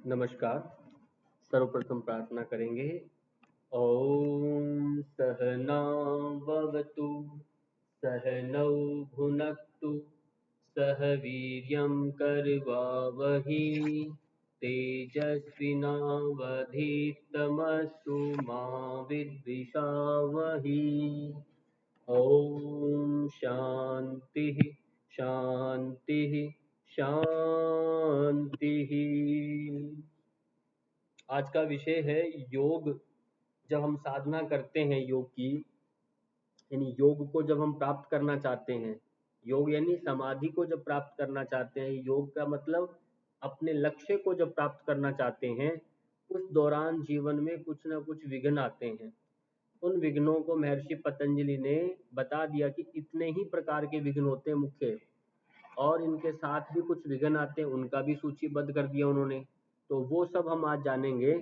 नमस्कार। सर्वप्रथम प्रार्थना करेंगे। ओम सहनाववतु सहनौ भुनक्तु सह वीर्यं करवावहि तेजस्विनावधीतमस्तु मा विद्विषावहि। ओम शांति शांति शांति। आज का विषय है योग। जब हम साधना करते हैं योग की, यानी योग को जब हम प्राप्त करना चाहते हैं, योग यानी समाधि को जब प्राप्त करना चाहते हैं, योग का मतलब अपने लक्ष्य को जब प्राप्त करना चाहते हैं, उस दौरान जीवन में कुछ ना कुछ विघ्न आते हैं। उन विघ्नों को महर्षि पतंजलि ने बता दिया कि इतने ही प्रकार के विघ्न होते हैं मुख्य, और इनके साथ भी कुछ विघ्न आते हैं, उनका भी सूचीबद्ध कर दिया उन्होंने। तो वो सब हम आज जानेंगे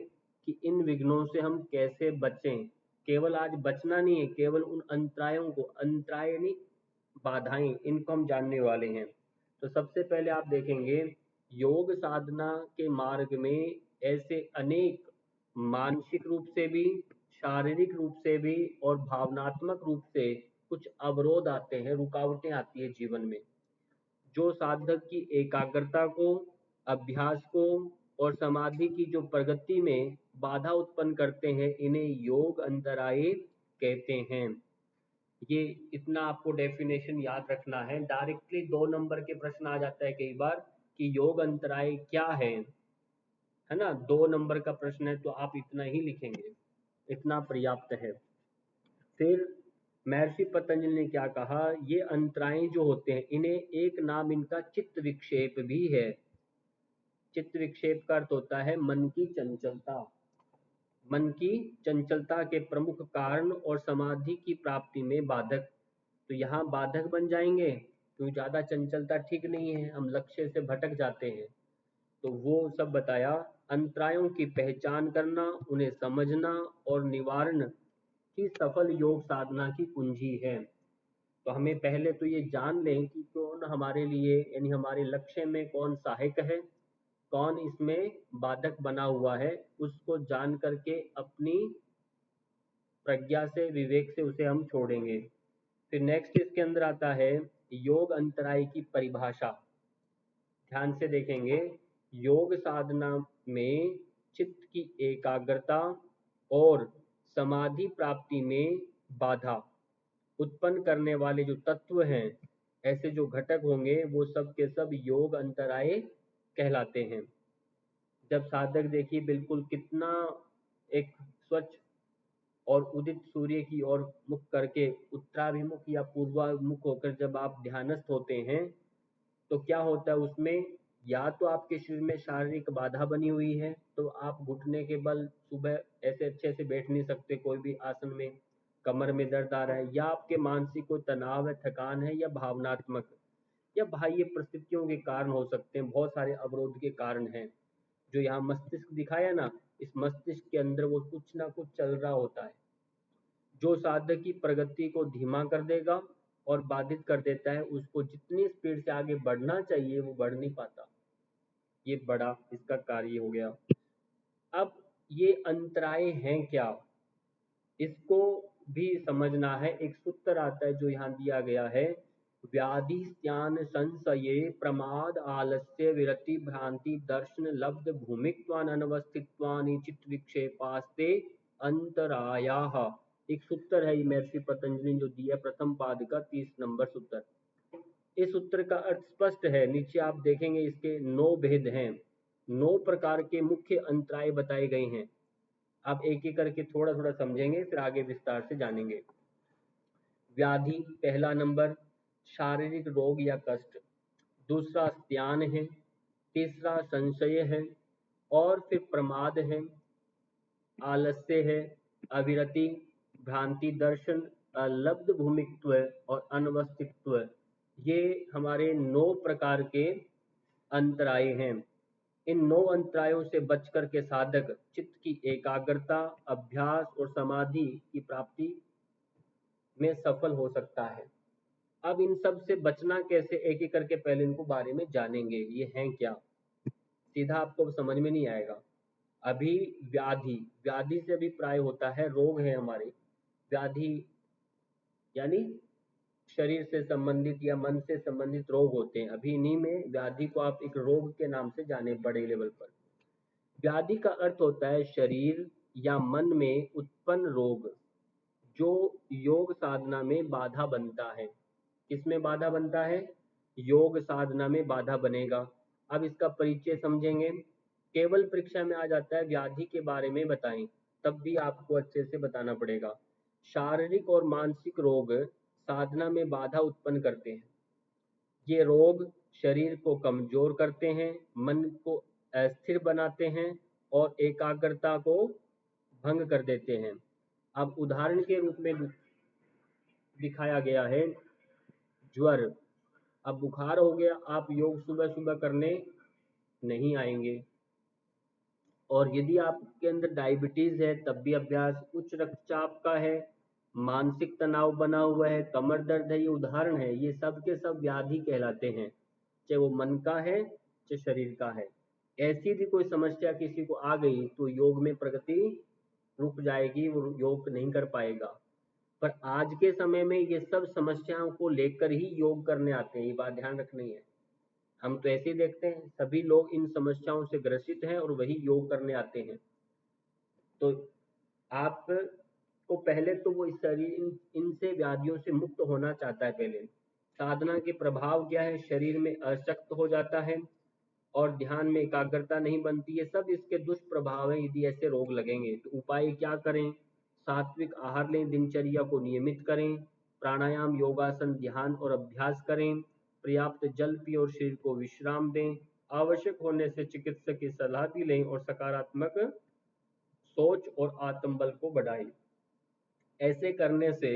कि इन विघ्नों से हम कैसे बचें। केवल आज बचना नहीं है, केवल उन अंतरायों को, अंतराय यानी बाधाएं, इनको हम जानने वाले हैं। तो सबसे पहले आप देखेंगे योग साधना के मार्ग में ऐसे अनेक मानसिक रूप से भी, शारीरिक रूप से भी और भावनात्मक रूप से कुछ अवरोध आते हैं, रुकावटें आती है जीवन में, जो साधक की एकाग्रता को, अभ्यास को और समाधि की जो प्रगति में बाधा उत्पन्न करते हैं, इन्हें योग अंतराय कहते हैं। ये इतना आपको डेफिनेशन याद रखना है। डायरेक्टली 2 नंबर के प्रश्न आ जाता है कई बार कि योग अंतराय क्या है ना। 2 नंबर का प्रश्न है तो आप इतना ही लिखेंगे, इतना पर्याप्त है। फिर महर्षि पतंजलि ने क्या कहा, ये अंतराएं जो होते हैं, इन्हें एक नाम इनका चित्त विक्षेप भी है। चित्त विक्षेप का अर्थ होता है मन की चंचलता। मन की चंचलता के प्रमुख कारण और समाधि की प्राप्ति में बाधक, तो यहाँ बाधक बन जाएंगे क्योंकि ज़्यादा चंचलता ठीक नहीं है, हम लक्ष्य से भटक जाते हैं। तो वो सब बताया। अंतरायों की पहचान करना, उन्हें समझना और निवारण की सफल योग साधना की कुंजी है। तो हमें पहले तो ये जान लें कि कौन हमारे लिए, यानी हमारे लक्ष्य में कौन सहायक है, कौन इसमें बाधक बना हुआ है, उसको जान करके अपनी प्रज्ञा से, विवेक से उसे हम छोड़ेंगे। फिर नेक्स्ट इसके अंदर आता है योग अंतराय की परिभाषा। ध्यान से देखेंगे, योग साधना में चित्त की एकाग्रता और समाधि प्राप्ति में बाधा उत्पन्न करने वाले जो तत्व हैं, ऐसे जो घटक होंगे, वो सब के सब योग अंतराय कहलाते हैं। जब साधक देखिए बिल्कुल कितना एक स्वच्छ और उदित सूर्य की ओर मुख करके, उत्तराभिमुख या पूर्वाभिमुख होकर जब आप ध्यानस्थ होते हैं, तो क्या होता है उसमें, या तो आपके शरीर में शारीरिक बाधा बनी हुई है, तो आप घुटने के बल सुबह ऐसे अच्छे से बैठ नहीं सकते कोई भी आसन में, कमर में दर्द आ रहा है, या आपके मानसिक कोई तनाव है, थकान है, या भावनात्मक या बाह्य परिस्थितियों के कारण हो सकते हैं। बहुत सारे अवरोध के कारण हैं। जो यहाँ मस्तिष्क दिखाया ना, इस मस्तिष्क के अंदर वो कुछ ना कुछ चल रहा होता है, जो साधक की प्रगति को धीमा कर देगा और बाधित कर देता है। उसको जितनी स्पीड से आगे बढ़ना चाहिए वो बढ़ नहीं पाता। ये बड़ा इसका कार्य हो गया। अब ये अंतराय हैं क्या, इसको भी समझना है। एक सूत्र आता है जो यहाँ दिया गया है, व्याधि स्त्यान संशये प्रमाद आलस्य विरति भ्रांति दर्शन लब्ध भूमित्वान अनवस्थित्वानि चित्त विक्षेपास्ते अंतरायाः। एक सूत्र है महर्षि पतंजलि जो दिया, प्रथम पाद का 30 नंबर सूत्र। इस सूत्र का अर्थ स्पष्ट है, नीचे आप देखेंगे इसके 9 भेद हैं, 9 प्रकार के मुख्य अंतराय बताए गए हैं। आप एक एक करके थोड़ा थोड़ा समझेंगे, फिर आगे विस्तार से जानेंगे। व्याधि पहला नंबर, शारीरिक रोग या कष्ट। दूसरा स्त्यान है। तीसरा संशय है। और फिर प्रमाद है, आलस्य है, अविरति, भ्रांति दर्शन, अलब्ध भूमित्व और अनवस्थित्व। ये हमारे 9 प्रकार के अंतराय हैं। इन 9 अंतरायों से बचकर के साधक चित्त की एकाग्रता, अभ्यास और समाधि की प्राप्ति में सफल हो सकता है। अब इन सब से बचना कैसे, एक एक करके पहले इनको बारे में जानेंगे, ये हैं क्या। सीधा आपको समझ में नहीं आएगा। अभी व्याधि, व्याधि से भी प्राय होता है, रोग है हमारे, व्याधि यानी शरीर से संबंधित या मन से संबंधित रोग होते हैं। अभी इन्हीं में व्याधि को आप एक रोग के नाम से जाने बड़े लेवल पर। व्याधि का अर्थ होता है शरीर या मन में उत्पन्न रोग जो योग साधना में बाधा बनता है। किसमें बाधा बनता है? योग साधना में बाधा बनेगा। अब इसका परिचय समझेंगे। केवल परीक्षा में आ जाता है व्याधि के बारे में बताएं, तब भी आपको अच्छे से बताना पड़ेगा। शारीरिक और मानसिक रोग साधना में बाधा उत्पन्न करते हैं। ये रोग शरीर को कमजोर करते हैं, मन को अस्थिर बनाते हैं और एकाग्रता को भंग कर देते हैं। अब उदाहरण के रूप में दिखाया गया है ज्वर। अब बुखार हो गया, आप योग सुबह सुबह करने नहीं आएंगे। और यदि आपके अंदर डायबिटीज है तब भी अभ्यास, उच्च रक्तचाप का है, मानसिक तनाव बना हुआ है, कमर दर्द है, ये उदाहरण है। ये सब के सब व्याधि कहलाते हैं, चाहे वो मन का है चाहे शरीर का है। ऐसी भी कोई समस्या किसी को आ गई तो योग में प्रगति रुक जाएगी, वो योग नहीं कर पाएगा। पर आज के समय में ये सब समस्याओं को लेकर ही योग करने आते हैं, ये बात ध्यान रखनी है। हम तो ऐसे ही देखते हैं सभी लोग इन समस्याओं से ग्रसित हैं और वही योग करने आते हैं। तो आप को पहले तो वो इस शरीर इनसे व्याधियों से मुक्त होना चाहता है। पहले साधना के प्रभाव क्या है? शरीर में अशक्त हो जाता है और ध्यान में एकाग्रता नहीं बनती है। सब इसके दुष्प्रभाव हैं यदि ऐसे रोग लगेंगे। तो उपाय क्या करें? सात्विक आहार लें, दिनचर्या को नियमित करें, प्राणायाम, योगासन, ध्यान और अभ्यास करें, पर्याप्त जल पिए और शरीर को विश्राम दें, आवश्यक होने से चिकित्सक की सलाह भी लें और सकारात्मक सोच और आत्मबल को बढ़ाएं। ऐसे करने से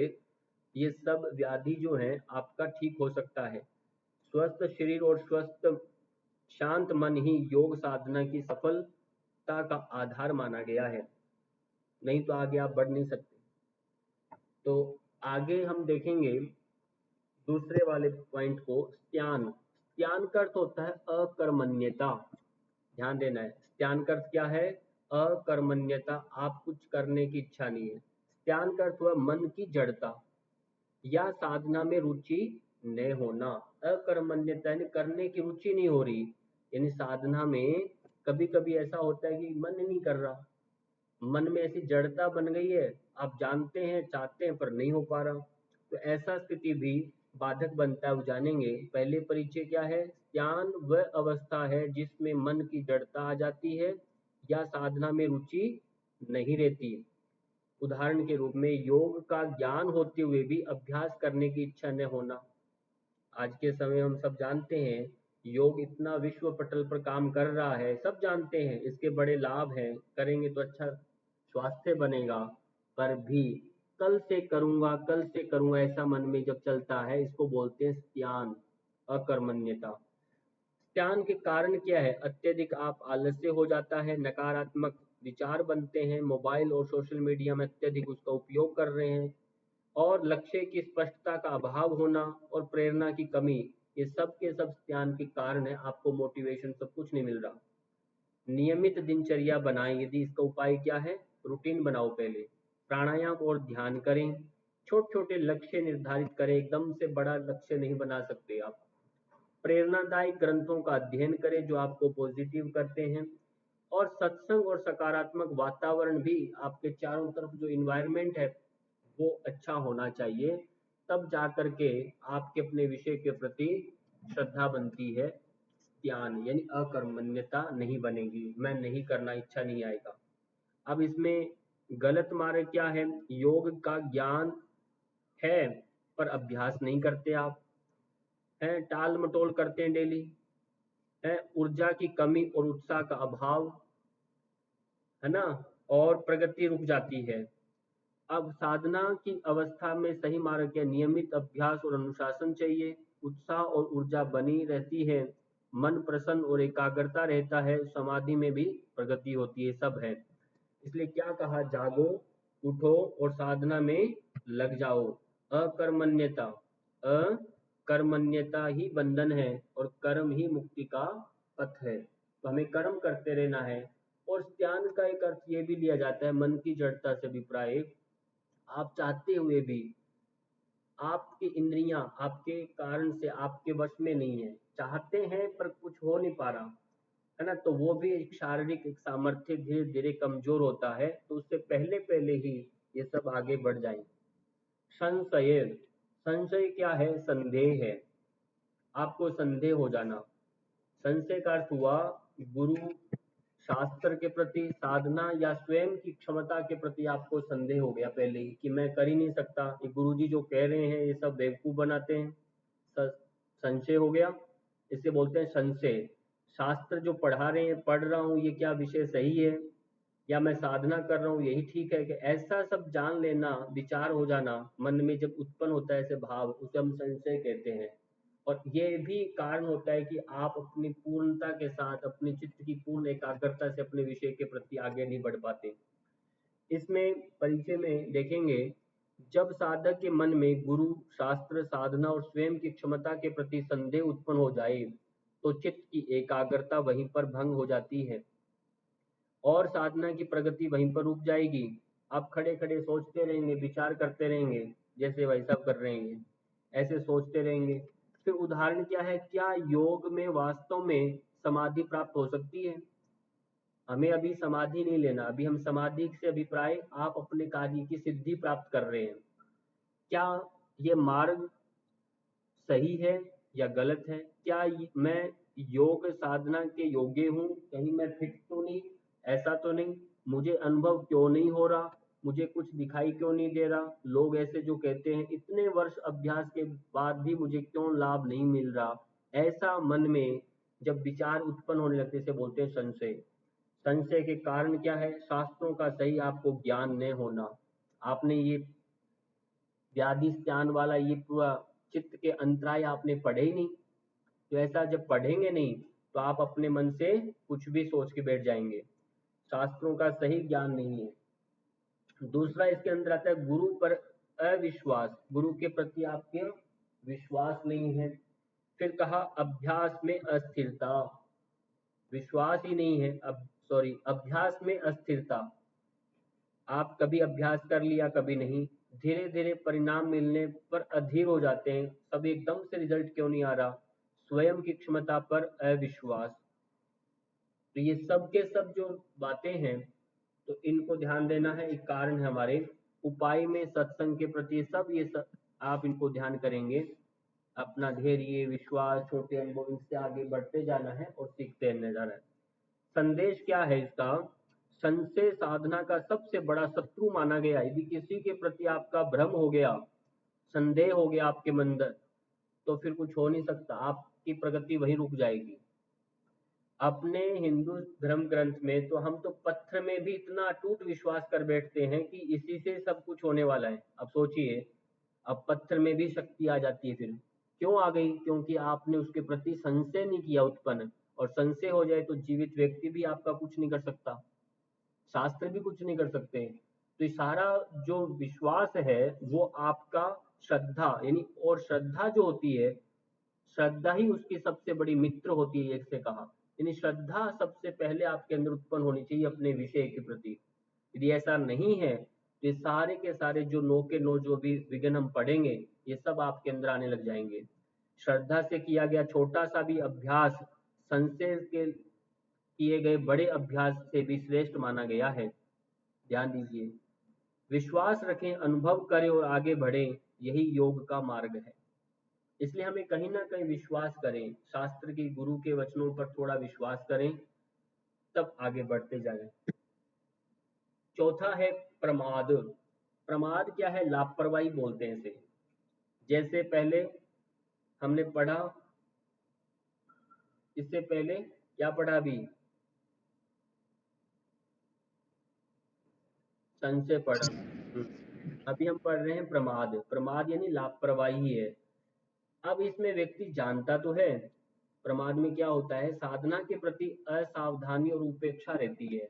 ये सब व्याधि जो है आपका ठीक हो सकता है। स्वस्थ शरीर और स्वस्थ शांत मन ही योग साधना की सफलता का आधार माना गया है, नहीं तो आगे आप बढ़ नहीं सकते। तो आगे हम देखेंगे दूसरे वाले पॉइंट को, स्त्यान। स्त्यान का अर्थ होता है अकर्मण्यता। ध्यान देना है, स्त्यान का अर्थ क्या है? अकर्मण्यता, आप कुछ करने की इच्छा नहीं है। स्त्यान का अर्थ हुआ मन की जड़ता या साधना में रुचि न होना। अकर्मण्यता यानी करने की रुचि नहीं हो रही, यानी साधना में कभी कभी ऐसा होता है कि मन नहीं कर रहा, मन में ऐसी जड़ता बन गई है, आप जानते हैं चाहते हैं पर नहीं हो पा रहा। तो ऐसा स्थिति भी बाधक बनता है, वो जानेंगे। पहले परिचय क्या है? ज्ञान वह अवस्था है जिसमें मन की जड़ता आ जाती है या साधना में रुचि नहीं रहती। उदाहरण के रूप में योग का ज्ञान होते हुए भी अभ्यास करने की इच्छा न होना। आज के समय हम सब जानते हैं योग इतना विश्व पटल पर काम कर रहा है, सब जानते हैं इसके बड़े लाभ हैं, करेंगे तो अच्छा स्वास्थ्य बनेगा। पर भी कल से करूंगा ऐसा मन में जब चलता है, इसको बोलते हैं स्त्यान, अकर्मण्यता। स्त्यान के कारण क्या है? अत्यधिक आप आलस्य हो जाता है, नकारात्मक विचार बनते हैं, मोबाइल और सोशल मीडिया में अत्यधिक उसका उपयोग कर रहे हैं, और लक्ष्य की स्पष्टता का अभाव होना और प्रेरणा की कमी, ये सब के सब स्त्यान के कारण है। आपको मोटिवेशन सब कुछ नहीं मिल रहा। नियमित दिनचर्या बनाएं। यदि इसका उपाय क्या है? रूटीन बनाओ। पहले प्राणायाम और ध्यान करें, छोटे छोटे लक्ष्य निर्धारित करें, एकदम से बड़ा लक्ष्य नहीं बना सकते आप। प्रेरणादायक ग्रंथों का अध्ययन करें जो आपको पॉजिटिव करते हैं, और सत्संग और सकारात्मक वातावरण भी, आपके चारों तरफ जो इन्वायरमेंट है वो अच्छा होना चाहिए, तब जा कर के आपके अपने विषय के प्रति श्रद्धा बनती है। ज्ञान यानी अकर्मण्यता नहीं बनेगी, मैं नहीं करना, इच्छा नहीं आएगा। अब इसमें गलत मार्ग क्या है? योग का ज्ञान है पर अभ्यास नहीं करते आप, हैं टाल मटोल करते हैं डेली, है ऊर्जा की कमी और उत्साह का अभाव, है ना, और प्रगति रुक जाती है। अब साधना की अवस्था में सही मार्ग के नियमित अभ्यास और अनुशासन चाहिए, उत्साह और ऊर्जा बनी रहती है, मन प्रसन्न और एकाग्रता रहता है, समाधि में भी प्रगति होती है, सब है। इसलिए क्या कहा? जागो, उठो और साधना में लग जाओ। अकर्मण्यता, अकर्मण्यता ही बंधन है और कर्म ही मुक्ति का पथ है। तो हमें कर्म करते रहना है। और त्यान का एक अर्थ ये भी लिया जाता है मन की जड़ता से अभिप्राय, आप चाहते हुए भी आपकी इंद्रियां आपके कारण से आपके वश में नहीं है, चाहते हैं पर कुछ हो नहीं पा रहा है ना, तो वो भी एक शारीरिक एक सामर्थ्य धीरे धीरे कमजोर होता है, तो उससे पहले पहले ही ये सब आगे बढ़ जाएंगे। संशय, संशय क्या है? संदेह है, आपको संदेह हो जाना। संशय का अर्थ हुआ गुरु शास्त्र के प्रति, साधना या स्वयं की क्षमता के प्रति आपको संदेह हो गया पहले ही कि मैं कर ही नहीं सकता, ये गुरुजी जो कह रहे हैं ये सब बेवकूफ बनाते हैं, संशय हो गया, इसे बोलते हैं संशय। शास्त्र जो पढ़ा रहे हैं, पढ़ रहा हूँ, ये क्या विषय सही है, या मैं साधना कर रहा हूँ यही ठीक है कि, ऐसा सब जान लेना, विचार हो जाना मन में जब उत्पन्न होता है ऐसे भाव, उसे हम संशय कहते हैं। और ये भी कारण होता है कि आप अपनी पूर्णता के साथ अपने चित्त की पूर्ण एकाग्रता से अपने विषय के प्रति आगे नहीं बढ़ पाते। इसमें परिचय में देखेंगे, जब साधक के मन में गुरु, शास्त्र, साधना और स्वयं की क्षमता के प्रति संदेह उत्पन्न हो जाए, तो चित्त की एकाग्रता वहीं पर भंग हो जाती है और साधना की प्रगति वहीं पर रुक जाएगी। आप खड़े खड़े सोचते रहेंगे, विचार करते रहेंगे, जैसे भाई साहब कर रहे हैं, ऐसे सोचते रहेंगे। फिर उदाहरण क्या है, क्या योग में वास्तव में समाधि प्राप्त हो सकती है? हमें अभी समाधि नहीं लेना, अभी हम समाधि से अभिप्राय आप अपने कार्य की सिद्धि प्राप्त कर रहे हैं। क्या ये मार्ग सही है या गलत है? क्या मैं योग साधना के योग्य हूँ? कहीं मैं फिट तो नहीं, ऐसा तो नहीं, मुझे अनुभव क्यों नहीं हो रहा, मुझे कुछ दिखाई क्यों नहीं दे रहा, लोग ऐसे जो कहते हैं इतने वर्ष अभ्यास के बाद भी मुझे क्यों लाभ नहीं मिल रहा, ऐसा मन में जब विचार उत्पन्न होने लगते से बोलते हैं संशय। संशय के कारण क्या है? शास्त्रों का सही आपको ज्ञान न होना, आपने ये व्याधि स्नान वाला ये पूरा चित्त के अंतराय आपने पढ़े ही नहीं। तो ऐसा जब पढ़ेंगे नहीं तो आप अपने मन से कुछ भी सोच के बैठ जाएंगे, शास्त्रों का सही ज्ञान नहीं है। दूसरा इसके अंदर आता है गुरु पर अविश्वास, गुरु के प्रति आपके विश्वास नहीं है। फिर कहा अभ्यास में अस्थिरता, विश्वास ही नहीं है, अब सॉरी अभ्यास में अस्थिरता, आप कभी अभ्यास कर लिया कभी नहीं, धीरे धीरे परिणाम मिलने पर अधीर हो जाते हैं, सब एकदम से रिजल्ट क्यों नहीं आ रहा, स्वयं की क्षमता पर अविश्वास। तो ये सब के सब जो बातें हैं, तो इनको ध्यान देना है, एक कारण है हमारे उपाय में सत्संग के प्रति, सब ये सब आप इनको ध्यान करेंगे, अपना धैर्य, विश्वास, छोटे अनुभव, इनसे आगे बढ़ते जाना है और सीखते रहने जाना है। संदेश क्या है इसका? संशय साधना का सबसे बड़ा शत्रु माना गया। यदि किसी के प्रति आपका भ्रम हो गया, संदेह हो गया आपके मन अंदर, तो फिर कुछ हो नहीं सकता, आपकी प्रगति वहीं रुक जाएगी। अपने हिंदू धर्म ग्रंथ में तो हम तो पत्थर में भी इतना अटूट विश्वास कर बैठते हैं कि इसी से सब कुछ होने वाला है। अब सोचिए, अब पत्थर में भी शक्ति आ जाती है, फिर क्यों आ गई? क्योंकि आपने उसके प्रति संशय नहीं किया उत्पन्न, और संशय हो जाए तो जीवित व्यक्ति भी आपका कुछ नहीं कर सकता, शास्त्र भी कुछ नहीं कर सकते। तो ये सारा जो विश्वास है वो आपका श्रद्धा, यानी, और श्रद्धा जो होती है, श्रद्धा ही उसकी सबसे बड़ी मित्र होती है, एक से कहा, यानी श्रद्धा सबसे पहले आपके अंदर उत्पन्न होनी चाहिए अपने विषय के प्रति। यदि ऐसा नहीं है तो ये सारे के सारे जो नो के नो जो भी विघ्न हम पढ़ेंगे, ये सब आपके अंदर आने लग जाएंगे। श्रद्धा से किया गया छोटा सा भी अभ्यास संशय के किए गए बड़े अभ्यास से भी श्रेष्ठ माना गया है। ध्यान दीजिए, विश्वास रखें, अनुभव करें और आगे बढ़ें, यही योग का मार्ग है। इसलिए हमें कहीं ना कहीं विश्वास करें, शास्त्र की, गुरु के वचनों पर थोड़ा विश्वास करें, तब आगे बढ़ते जाएं। चौथा है प्रमाद। प्रमाद क्या है? लापरवाही बोलते हैं इसे। जैसे पहले हमने पढ़ा, इससे पहले क्या पढ़ा? अभी संशय पढ़ा। अभी हम पढ़ रहे हैं प्रमाद। प्रमाद यानी लापरवाही है। अब इसमें व्यक्ति जानता तो है, प्रमाद में क्या होता है, साधना के प्रति असावधानी और उपेक्षा रहती है,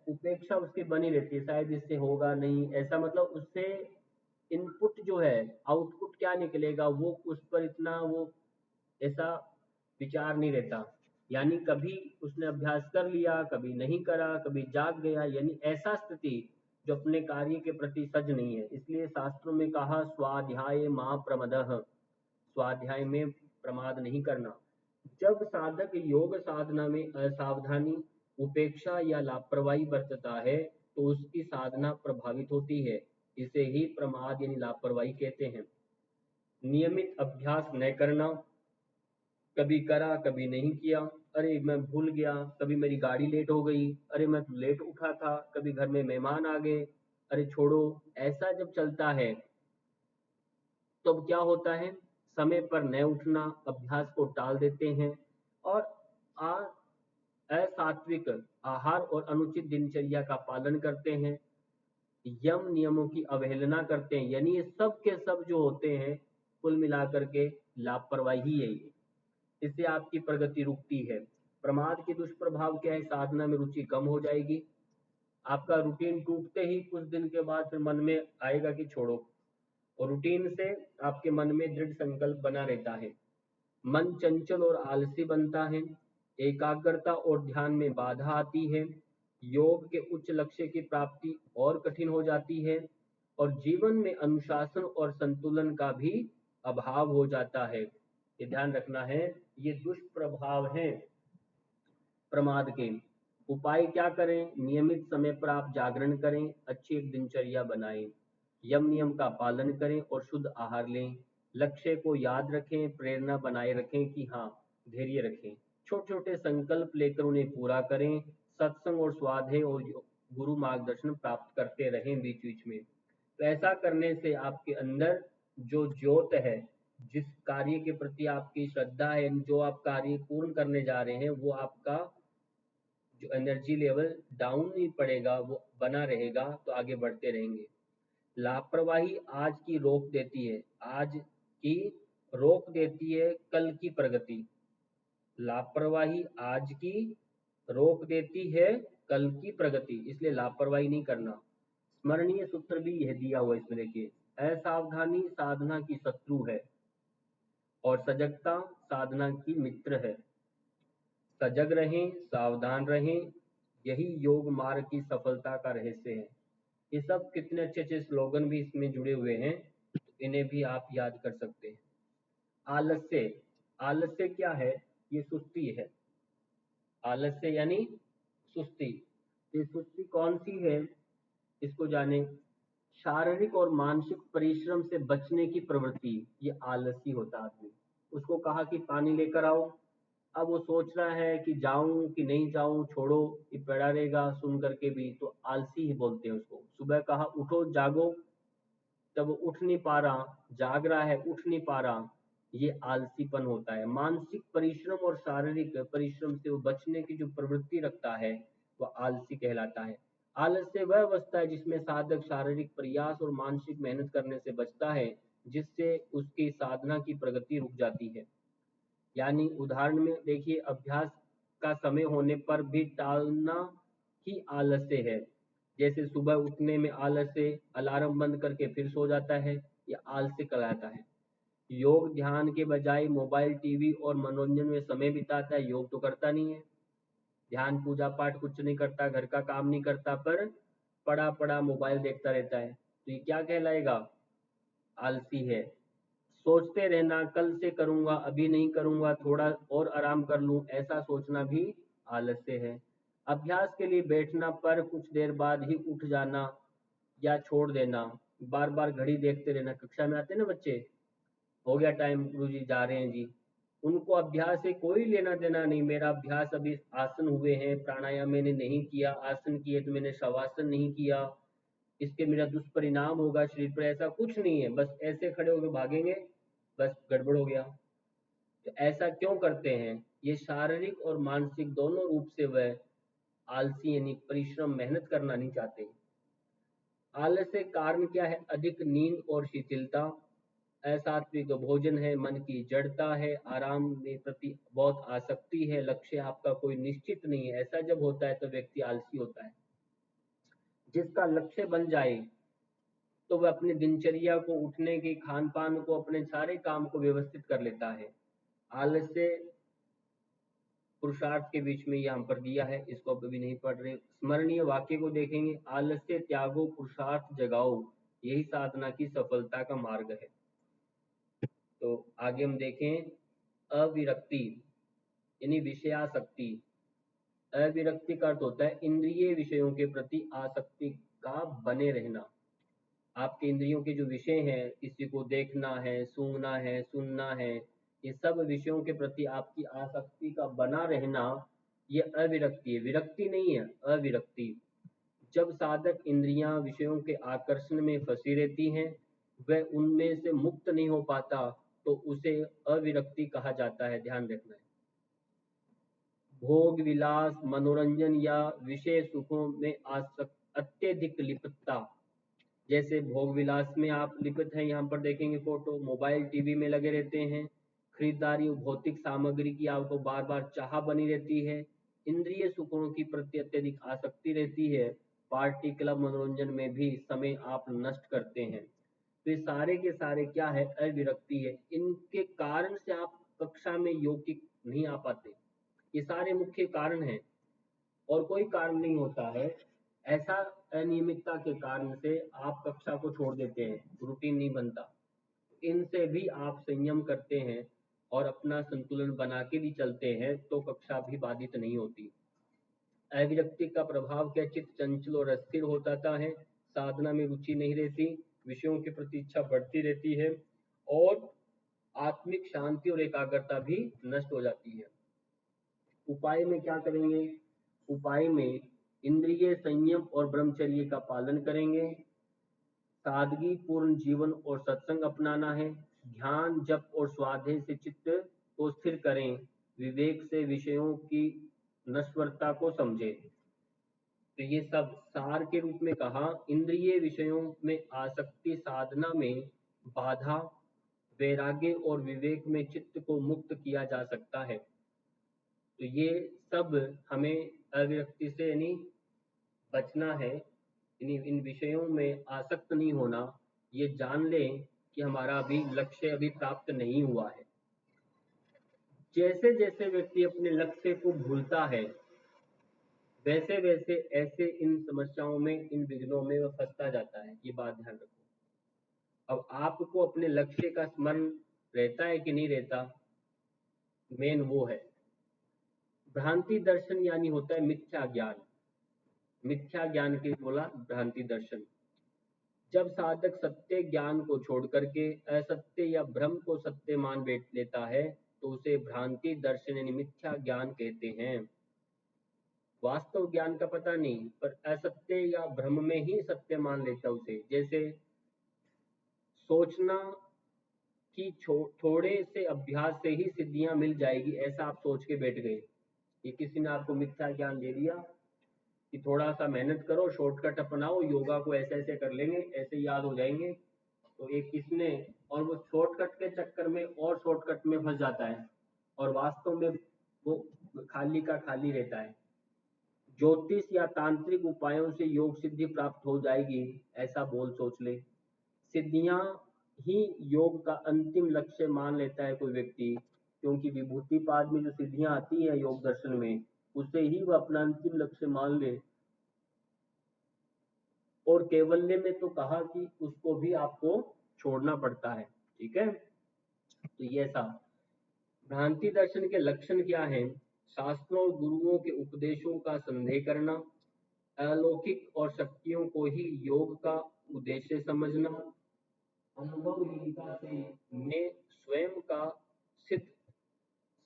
उपेक्षा उसकी बनी रहती है, शायद इससे होगा नहीं, ऐसा मतलब उससे इनपुट जो है, आउटपुट क्या निकलेगा वो उस पर इतना वो ऐसा विचार नहीं रहता। यानी कभी उसने अभ्यास कर लिया, कभी नहीं करा, कभी जाग गया, यानी ऐसा स्थिति जो अपने कार्य के प्रति सज नहीं है। इसलिए शास्त्रों में कहा स्वाध्याय मा प्रमदः, स्वाध्याय में प्रमाद नहीं करना। जब साधक योग साधना में असावधानी, उपेक्षा या लापरवाही बरतता है तो उसकी साधना प्रभावित होती है। इसे ही प्रमाद यानी लापरवाही कहते हैं। नियमित अभ्यास न करना, कभी करा कभी नहीं किया, अरे मैं भूल गया, कभी मेरी गाड़ी लेट हो गई, अरे मैं तो लेट उठा था, कभी घर में मेहमान आ गए, अरे छोड़ो, ऐसा जब चलता है तो अब क्या होता है, समय पर न उठना, अभ्यास को टाल देते हैं और असात्विक आहार और अनुचित दिनचर्या का पालन करते हैं, यम नियमों की अवहेलना करते हैं, यानी ये सब के सब जो होते हैं कुल मिलाकर के लापरवाही है ये। इससे आपकी प्रगति रुकती है। प्रमाद के दुष्प्रभाव क्या है, साधना में रुचि कम हो जाएगी, आपका रूटीन टूटते ही कुछ दिन के बाद फिर मन में आएगा कि छोड़ो, और रूटीन से आपके मन में दृढ़ संकल्प बना रहता है। मन चंचल और आलसी बनता है, एकाग्रता और ध्यान में बाधा आती है, योग के उच्च लक्ष्य की प्राप्ति और कठिन हो जाती है, और जीवन में अनुशासन और संतुलन का भी अभाव हो जाता है। ये ध्यान रखना है, ये दुष्प्रभाव हैं प्रमाद के। उपाय क्या करें, नियमित समय पर आप जागरण करें, अच्छी एक दिनचर्या बनाएं, यम नियम का पालन करें और शुद्ध आहार लें, लक्ष्य को याद रखें, प्रेरणा बनाए रखें कि हाँ, धैर्य रखें, छोटे छोटे संकल्प लेकर उन्हें पूरा करें, सत्संग और स्वाध्याय और गुरु मार्गदर्शन प्राप्त करते रहें बीच बीच में। तो ऐसा करने से आपके अंदर जो ज्योत है, जिस कार्य के प्रति आपकी श्रद्धा है, जो आप कार्य पूर्ण करने जा रहे हैं, वो आपका जो एनर्जी लेवल डाउन नहीं पड़ेगा, वो बना रहेगा, तो आगे बढ़ते रहेंगे। लापरवाही आज की रोक देती है, आज की रोक देती है कल की प्रगति। लापरवाही आज की रोक देती है कल की प्रगति, इसलिए लापरवाही नहीं करना। स्मरणीय सूत्र भी यह दिया हुआ इसमें देखिए, असावधानी साधना की शत्रु है और सजगता साधना की मित्र है। सजग रहें, सावधान रहें, यही योग मार्ग की सफलता का रहस्य है। ये सब कितने अच्छे अच्छे स्लोगन भी इसमें जुड़े हुए हैं, तो इन्हें भी आप याद कर सकते हैं। आलस्य, आलस्य क्या है, ये सुस्ती है। आलस्य यानी सुस्ती। ये सुस्ती कौन सी है, इसको जाने। शारीरिक और मानसिक परिश्रम से बचने की प्रवृत्ति, ये आलसी होता आदमी। उसको कहा कि पानी लेकर आओ, अब वो सोच रहा है कि जाऊं कि नहीं जाऊं, छोड़ो ये पड़ा रहेगा, सुन करके भी, तो आलसी ही बोलते हैं उसको। सुबह कहा उठो जागो, तब वो उठ नहीं पा रहा, जाग रहा है उठ नहीं पा रहा, ये आलसीपन होता है। मानसिक परिश्रम और शारीरिक परिश्रम से वो बचने की जो प्रवृत्ति रखता है, वह आलसी कहलाता है। आलस्य वह अवस्था है जिसमें साधक शारीरिक प्रयास और मानसिक मेहनत करने से बचता है, जिससे उसकी साधना की प्रगति रुक जाती है। यानी उदाहरण में देखिए, अभ्यास का समय होने पर भी टालना ही आलस्य है। जैसे सुबह उठने में आलस्य, अलार्म बंद करके फिर सो जाता है, यह आलस्य कहलाता है। योग ध्यान के बजाय मोबाइल टीवी और मनोरंजन में समय बिताता है, योग तो करता नहीं है। ध्यान पूजा पाठ कुछ नहीं करता, घर का काम नहीं करता, पर पड़ा पड़ा मोबाइल देखता रहता है, तो ये क्या कहलाएगा, आलसी है। सोचते रहना कल से करूंगा, अभी नहीं करूंगा, थोड़ा और आराम कर लूं, ऐसा सोचना भी आलस्य है। अभ्यास के लिए बैठना पर कुछ देर बाद ही उठ जाना या छोड़ देना, बार बार घड़ी देखते रहना। कक्षा में आते हैं ना बच्चे, हो गया टाइम गुरुजी जा रहे हैं जी, उनको अभ्यास से कोई लेना देना नहीं। मेरा अभ्यास अभी आसन हुए हैं, प्राणायाम मैंने नहीं किया, आसन किए तो मैंने शवासन नहीं किया, इसके मेरा दुष्परिणाम होगा शरीर पर, ऐसा कुछ नहीं है। बस ऐसे खड़े होकर भागेंगे, बस गड़बड़ हो गया। तो ऐसा क्यों करते हैं, ये शारीरिक और मानसिक दोनों रूप से वह आलसी यानी परिश्रम मेहनत करना नहीं चाहते। आलस्य कारण क्या है, अधिक नींद और शिथिलता, असात्विक भोजन है, मन की जड़ता है, आराम में प्रति बहुत आसक्ति है, लक्ष्य आपका कोई निश्चित नहीं है। ऐसा जब होता है तो व्यक्ति आलसी होता है। जिसका लक्ष्य बन जाए तो वह अपनी दिनचर्या को, उठने के खान पान को, अपने सारे काम को व्यवस्थित कर लेता है। आलस्य पुरुषार्थ के बीच में यहाँ पर दिया है, इसको अभी नहीं पढ़ रहे। स्मरणीय वाक्य को देखेंगे, आलस्य त्यागो पुरुषार्थ जगाओ, यही साधना की सफलता का मार्ग है। तो आगे हम देखें अविरक्ति यानी विषयासक्ति। अविरक्ति का अर्थ होता है इंद्रिय विषयों के प्रति आसक्ति का बने रहना। आपके इंद्रियों के जो विषय हैं, किसी को देखना है, सूंघना है, सुनना है, ये सब विषयों के प्रति आपकी आसक्ति का बना रहना, ये अविरक्ति है। विरक्ति नहीं है, अविरक्ति। जब साधक इंद्रियां विषयों के आकर्षण में फंसी रहती हैं, वह उनमें से मुक्त नहीं हो पाता, तो उसे अविरक्ति कहा जाता है। ध्यान रखना है। भोग विलास, मनोरंजन या विषय सुखों में अत्यधिक लिप्तता, जैसे भोग विलास में आप लिप्त हैं, यहाँ पर देखेंगे फोटो, मोबाइल टीवी में लगे रहते हैं, खरीदारी भौतिक सामग्री की आपको बार बार चाह बनी रहती है, इंद्रिय सुखों की प्रति अत्यधिक आसक्ति रहती है, पार्टी क्लब मनोरंजन में भी समय आप नष्ट करते हैं। तो ये सारे के सारे क्या है, अविरक्ति है। इनके कारण से आप कक्षा में यौगिक नहीं आ पाते, ये सारे मुख्य कारण हैं, और कोई कारण नहीं होता है। ऐसा अनियमितता के कारण से आप कक्षा को छोड़ देते हैं, रूटीन नहीं बनता। इनसे भी आप संयम करते हैं और अपना संतुलन बना के भी चलते हैं, तो कक्षा भी बाधित नहीं होती। अविरक्ति का प्रभाव क्या, चित्त चंचल और अस्थिर हो जाता है, साधना में रुचि नहीं रहती, विषयों के प्रति इच्छा बढ़ती रहती है, और आत्मिक शांति और एकाग्रता भी नष्ट हो जाती है। उपाय में क्या करेंगे, उपाय में इंद्रिय संयम और ब्रह्मचर्य का पालन करेंगे, सादगी पूर्ण जीवन और सत्संग अपनाना है, ध्यान जप और स्वाध्याय से चित्त को स्थिर करें, विवेक से विषयों की नश्वरता को समझें। तो ये सब सार के रूप में कहा। इंद्रिय विषयों में आसक्ति साधना में बाधा, वैराग्य और विवेक में चित्त को मुक्त किया जा सकता है। तो ये सब हमें अविरक्ति से यानी बचना है, इन विषयों में आसक्त नहीं होना। ये जान लें कि हमारा अभी लक्ष्य अभी प्राप्त नहीं हुआ है। जैसे जैसे व्यक्ति अपने लक्ष्य को भूलता है, वैसे वैसे ऐसे इन समस्याओं में, इन विघ्नों में वह फंसता जाता है। ये बात ध्यान रखो। अब आपको अपने लक्ष्य का स्मरण रहता है कि नहीं रहता, मेन वो है। भ्रांति दर्शन यानी होता है मिथ्या ज्ञान। मिथ्या ज्ञान के बोला भ्रांति दर्शन। जब साधक सत्य ज्ञान को छोड़ करके असत्य या भ्रम को सत्य मान बैठ लेता है, तो उसे भ्रांति दर्शन यानी मिथ्या ज्ञान कहते हैं। वास्तव ज्ञान का पता नहीं, पर असत्य या भ्रम में ही सत्य मान लेता उसे। जैसे सोचना कि थोड़े से अभ्यास से ही सिद्धियां मिल जाएगी, ऐसा आप सोच के बैठ गए। ये किसी ने आपको मिथ्या ज्ञान दे दिया कि थोड़ा सा मेहनत करो, शॉर्टकट अपनाओ, योगा को ऐसे ऐसे कर लेंगे, ऐसे याद हो जाएंगे। तो एक किसने, और वो शॉर्टकट के चक्कर में और शॉर्टकट में फंस जाता है, और वास्तव में वो खाली का खाली रहता है। ज्योतिष या तांत्रिक उपायों से योग सिद्धि प्राप्त हो जाएगी, ऐसा बोल सोच ले। सिद्धियां ही योग का अंतिम लक्ष्य मान लेता है कोई व्यक्ति, क्योंकि विभूतिपाद में जो सिद्धियां आती है योग दर्शन में, उसे ही वह अपना अंतिम लक्ष्य मान ले। और कैवल्य में तो कहा कि उसको भी आपको छोड़ना पड़ता है। ठीक है, तो ये ऐसा। भ्रांति दर्शन के लक्षण क्या हैं, शास्त्रों और गुरुओं के उपदेशों का संदेह करना, अलौकिक और शक्तियों को ही योग का उद्देश्य समझना, अनुभवहीनता से मैं स्वयं का सिद्ध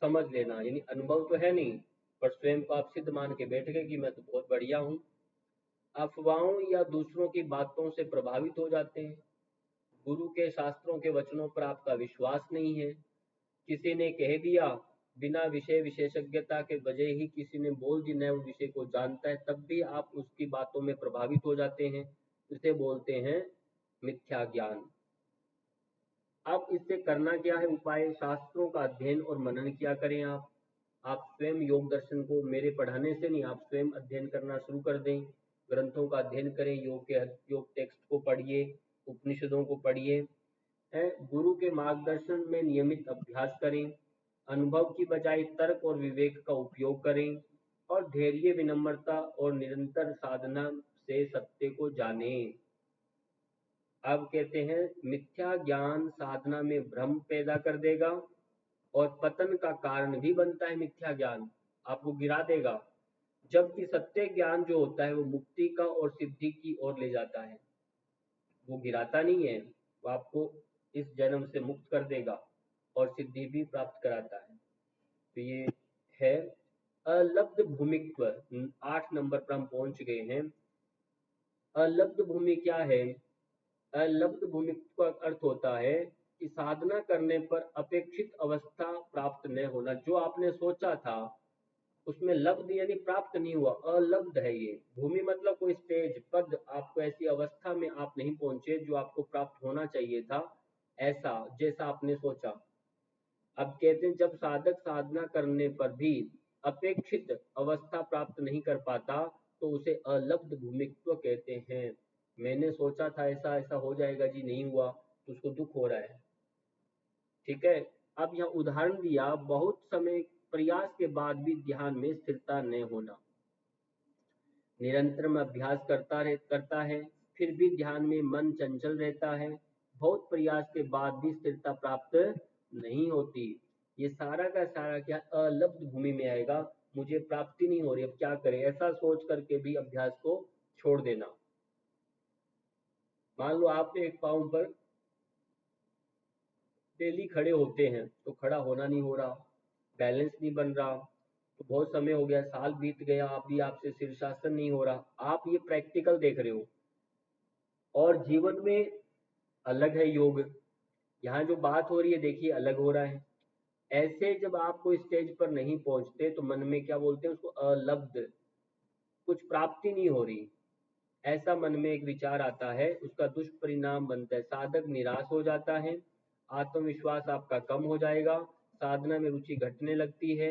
समझ लेना, यानी अनुभव तो है नहीं, पर स्वयं को आप सिद्ध मान के बैठ गए कि मैं तो बहुत बढ़िया हूँ। अफवाहों या दूसरों की बातों से प्रभावित हो जाते हैं, गुरु के शास्त्रों के वचनों पर आपका विश्वास नहीं है, किसी ने कह दिया, बिना विषय विशेषज्ञता के वजह ही किसी ने बोल दी, नए विषय को जानता है, तब भी आप उसकी बातों में प्रभावित हो जाते हैं, इसे बोलते हैं मिथ्या ज्ञान। अब इससे करना क्या है उपाय, शास्त्रों का अध्ययन और मनन किया करें। आप स्वयं योग दर्शन को मेरे पढ़ाने से नहीं, आप स्वयं अध्ययन करना शुरू कर दें, ग्रंथों का अध्ययन करें, योग टेक्स्ट को पढ़िए, उपनिषदों को पढ़िए, गुरु के मार्गदर्शन में नियमित अभ्यास करें, अनुभव की बजाय तर्क और विवेक का उपयोग करें, और धैर्य, विनम्रता और निरंतर साधना से सत्य को जानें। अब कहते हैं मिथ्या ज्ञान साधना में भ्रम पैदा कर देगा और पतन का कारण भी बनता है। मिथ्या ज्ञान आपको गिरा देगा, जबकि सत्य ज्ञान जो होता है वो मुक्ति का और सिद्धि की ओर ले जाता है। वो गिराता नहीं है, वो आपको इस जन्म से मुक्त कर देगा और सिद्धि भी प्राप्त कराता है। तो ये है अलब्ध भूमित्व। 8 नंबर पर हम पहुंच गए हैं। अलब्ध भूमि क्या है? अलब्ध भूमित्व का अर्थ होता है कि साधना करने पर अपेक्षित अवस्था प्राप्त न होना। जो आपने सोचा था उसमें लब्ध यानी प्राप्त नहीं हुआ, अलब्ध है ये। भूमि मतलब कोई स्टेज, पद, आपको ऐसी अवस्था में आप नहीं पहुंचे जो आपको प्राप्त होना चाहिए था, ऐसा जैसा आपने सोचा। अब कहते हैं जब साधक साधना करने पर भी अपेक्षित अवस्था प्राप्त नहीं कर पाता तो उसे अलब्ध भूमित्व कहते हैं। मैंने सोचा था ऐसा ऐसा हो जाएगा जी, नहीं हुआ, तो उसको दुख हो रहा है। ठीक है। अब यहाँ उदाहरण दिया, बहुत समय प्रयास के बाद भी ध्यान में स्थिरता न होना। निरंतर में अभ्यास करता है, फिर भी ध्यान में मन चंचल रहता है। बहुत प्रयास के बाद भी स्थिरता प्राप्त नहीं होती। ये सारा का सारा क्या अलब्ध भूमि में आएगा। मुझे प्राप्ति नहीं हो रही, अब क्या करें, ऐसा सोच करके भी अभ्यास को छोड़ देना। मान लो आप एक पाँव पर डेली खड़े होते हैं तो खड़ा होना नहीं हो रहा, बैलेंस नहीं बन रहा, तो बहुत समय हो गया, साल बीत गया, अभी आपसे शीर्षासन नहीं हो रहा। आप ये प्रैक्टिकल देख रहे हो और जीवन में अलग है योग। यहाँ जो बात हो रही है देखिए अलग हो रहा है। ऐसे जब आप कोई स्टेज पर नहीं पहुंचते तो मन में क्या बोलते हैं उसको, अलब्ध, कुछ प्राप्ति नहीं हो रही, ऐसा मन में एक विचार आता है। उसका दुष्परिणाम बनता है, साधक निराश हो जाता है, आत्मविश्वास आपका कम हो जाएगा, साधना में रुचि घटने लगती है,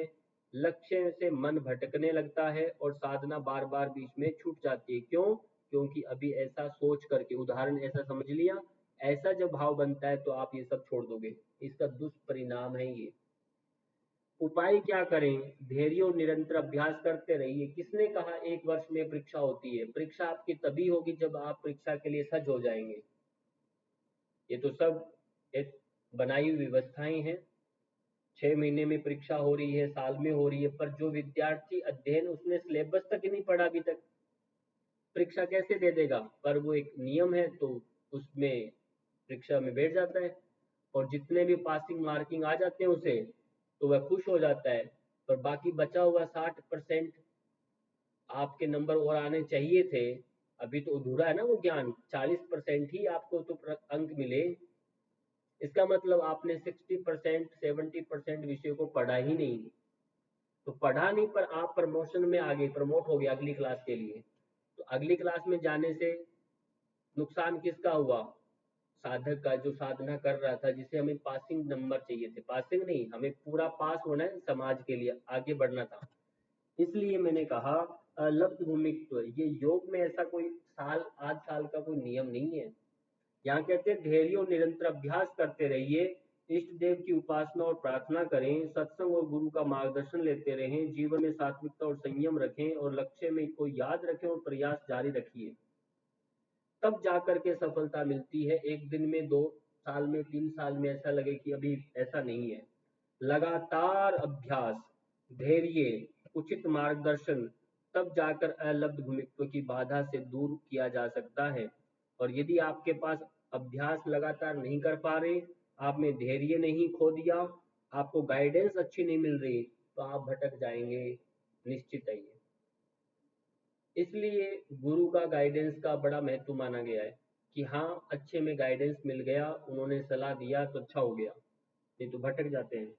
लक्ष्य से मन भटकने लगता है और साधना बार बार बीच में छूट जाती है। क्यों? क्योंकि अभी ऐसा सोच करके, उदाहरण ऐसा समझ लिया, ऐसा जब भाव बनता है तो आप ये सब छोड़ दोगे। इसका दुष्परिणाम है ये। उपाय क्या करें? धैर्य और निरंतर अभ्यास करते रहिए। किसने कहा 1 वर्ष में परीक्षा होती है? परीक्षा आपकी तभी होगी जब आप परीक्षा के लिए सज्ज हो जाएंगे। ये तो सब एक बनाई हुई व्यवस्थाएं हैं। 6 महीने में परीक्षा हो रही है, साल में हो रही है, पर जो विद्यार्थी अध्ययन, उसने सिलेबस तक ही नहीं पढ़ा अभी तक, परीक्षा कैसे दे देगा? पर वो एक नियम है तो उसमें परीक्षा में बैठ जाता है, और जितने भी पासिंग मार्किंग आ जाते हैं उसे, तो वह खुश हो जाता है। पर बाकी बचा हुआ 60% आपके नंबर और आने चाहिए थे, अभी तो अधूरा है ना वो ज्ञान। 40% ही आपको तो अंक मिले, इसका मतलब आपने 60% 70% विषय को पढ़ा ही नहीं। तो पढ़ा नहीं, पर आप प्रमोशन में आगे प्रमोट हो गए अगली क्लास के लिए, तो अगली क्लास में जाने से नुकसान किसका हुआ? साधक का, जो साधना कर रहा था, जिसे हमें पासिंग नंबर चाहिए थे। पासिंग नहीं, हमें पूरा पास होना है, समाज के लिए आगे बढ़ना था। इसलिए मैंने कहा लब्ध भूमित्व, ये योग में ऐसा कोई साल 8 साल का कोई नियम नहीं है। यहाँ कहते हैं धैर्य और निरंतर अभ्यास करते रहिए, इष्ट देव की उपासना और प्रार्थना करें, सत्संग और गुरु का मार्गदर्शन लेते रहें, जीवन में सात्विकता और संयम रखें और लक्ष्य में को याद रखें और प्रयास जारी रखिए। तब जाकर के सफलता मिलती है। एक दिन में, 2 साल में, 3 साल में ऐसा लगे कि अभी, ऐसा नहीं है। लगातार अभ्यास, धैर्य, उचित मार्गदर्शन, तब जाकर अलब्ध भूमित्व की बाधा से दूर किया जा सकता है। और यदि आपके पास अभ्यास लगातार नहीं कर पा रहे, आप में धैर्य नहीं खो दिया, आपको गाइडेंस अच्छी नहीं मिल रही, तो आप भटक जाएंगे, निश्चित है ये। इसलिए गुरु का गाइडेंस का बड़ा महत्व माना गया है कि हाँ, अच्छे में गाइडेंस मिल गया, उन्होंने सलाह दिया तो अच्छा हो गया, नहीं तो भटक जाते हैं।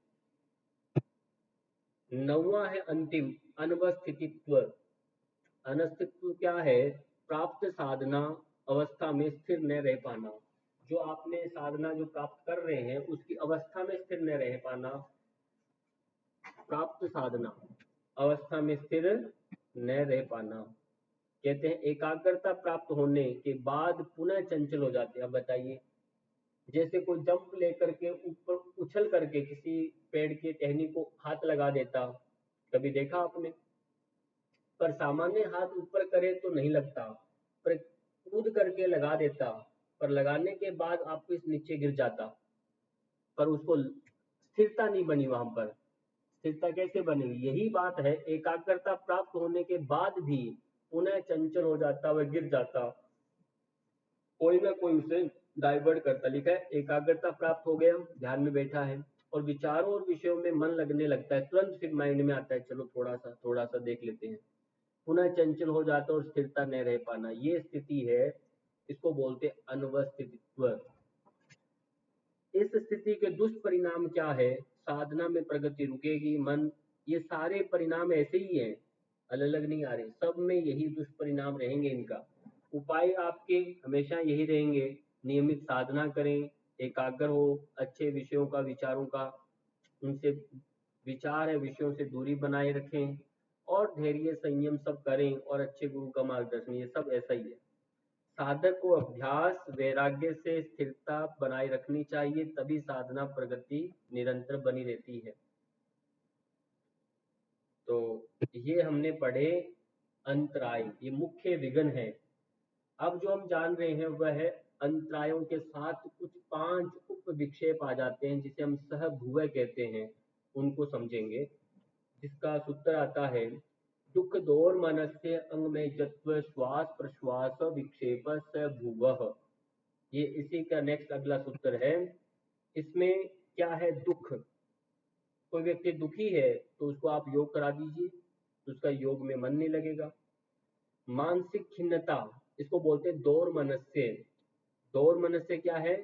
9वां है अंतिम, अनवस्थितित्व। अनस्तित्व क्या है? प्राप्त साधना अवस्था में स्थिर न रह पाना। जो आपने साधना जो प्राप्त कर रहे हैं उसकी अवस्था में स्थिर न रह पाना, प्राप्त साधना अवस्था में स्थिर न रह पाना। कहते हैं एकाग्रता प्राप्त होने के बाद पुनः चंचल हो जाते हैं। अब बताइए, जैसे कोई जंप लेकर के ऊपर उछल करके किसी पेड़ की टहनी को हाथ लगा देता, कभी देखा आपने? पर सामान्य हाथ ऊपर करे तो नहीं लगता, पर कूद करके लगा देता, पर लगाने के बाद आपको इस नीचे गिर जाता, पर उसको स्थिरता नहीं बनी वहां पर। स्थिरता कैसे बनेगी? यही बात है, एकाग्रता प्राप्त होने के बाद भी पुनः चंचल हो जाता, वह गिर जाता, कोई ना कोई उसे डाइवर्ट करता। लिखा है एकाग्रता प्राप्त हो गया, ध्यान में बैठा है और विचारों और विषयों में मन लगने लगता है, तुरंत फिर माइंड में आता है चलो थोड़ा सा देख लेते हैं, पुनः चंचल हो जाता और स्थिरता न रह पाना, ये स्थिति है, इसको बोलते अनवस्थितित्व। इस स्थिति के दुष्परिणाम क्या है? साधना में प्रगति रुकेगी, मन, ये सारे परिणाम ऐसे ही हैं, अलग अलग नहीं आ रहे, सब में यही दुष्परिणाम रहेंगे इनका। उपाय आपके हमेशा यही रहेंगे, नियमित साधना करें, एकाग्र हो, अच्छे विषयों का, विचारों का, उनसे विचार है विषयों से दूरी बनाए रखें, और धैर्य संयम सब करें, और अच्छे गुरु का मार्गदर्शन, ये सब ऐसा ही है। साधक को अभ्यास वैराग्य से स्थिरता बनाए रखनी चाहिए, तभी साधना प्रगति निरंतर बनी रहती है। तो ये हमने पढ़े अंतराय, ये मुख्य विघ्न है। अब जो हम जान रहे हैं वह है अंतरायों के साथ कुछ 5 उप विक्षेप आ जाते हैं, जिसे हम सहभुवय कहते हैं, उनको समझेंगे। जिसका सूत्र आता है दुख दोर मनस्य अंग में जत्व श्वास प्रश्वास विक्षेप स भुवः। ये इसी का नेक्स्ट अगला सूत्र है। इसमें क्या है? दुख, कोई व्यक्ति दुखी है तो उसको आप योग करा दीजिए, तो उसका योग में मन नहीं लगेगा। मानसिक खिन्नता, इसको बोलते हैं दौर मनस्य। दौर मनस्य क्या है?